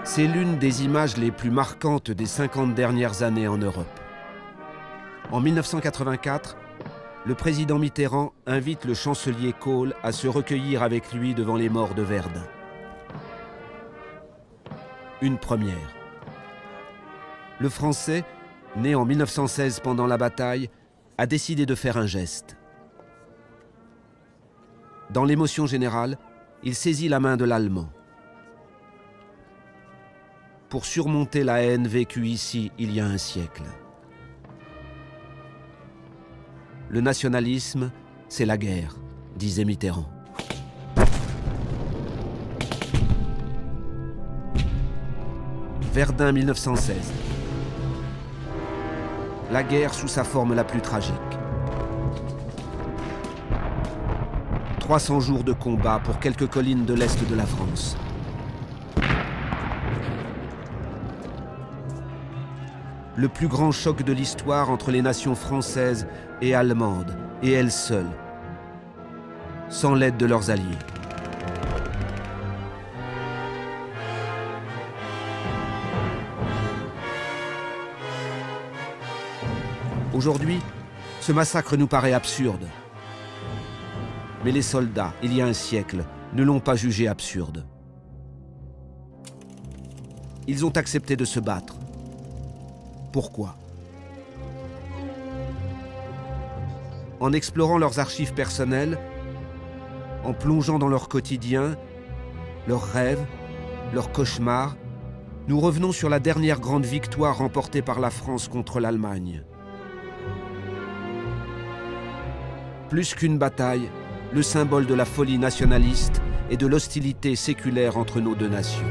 C'est l'une des images les plus marquantes des 50 dernières années en Europe. En 1984, le président Mitterrand invite le chancelier Kohl à se recueillir avec lui devant les morts de Verdun. Une première. Le Français, né en 1916 pendant la bataille, a décidé de faire un geste. Dans l'émotion générale, il saisit la main de l'Allemand. Pour surmonter la haine vécue ici il y a un siècle. Le nationalisme, c'est la guerre, disait Mitterrand. Verdun 1916. La guerre sous sa forme la plus tragique. 300 jours de combat pour quelques collines de l'Est de la France. Le plus grand choc de l'histoire entre les nations françaises et allemandes, et elles seules, sans l'aide de leurs alliés. Aujourd'hui, ce massacre nous paraît absurde. Mais les soldats, il y a un siècle, ne l'ont pas jugé absurde. Ils ont accepté de se battre. Pourquoi? En explorant leurs archives personnelles, en plongeant dans leur quotidien, leurs rêves, leurs cauchemars, nous revenons sur la dernière grande victoire remportée par la France contre l'Allemagne. Plus qu'une bataille, le symbole de la folie nationaliste et de l'hostilité séculaire entre nos deux nations.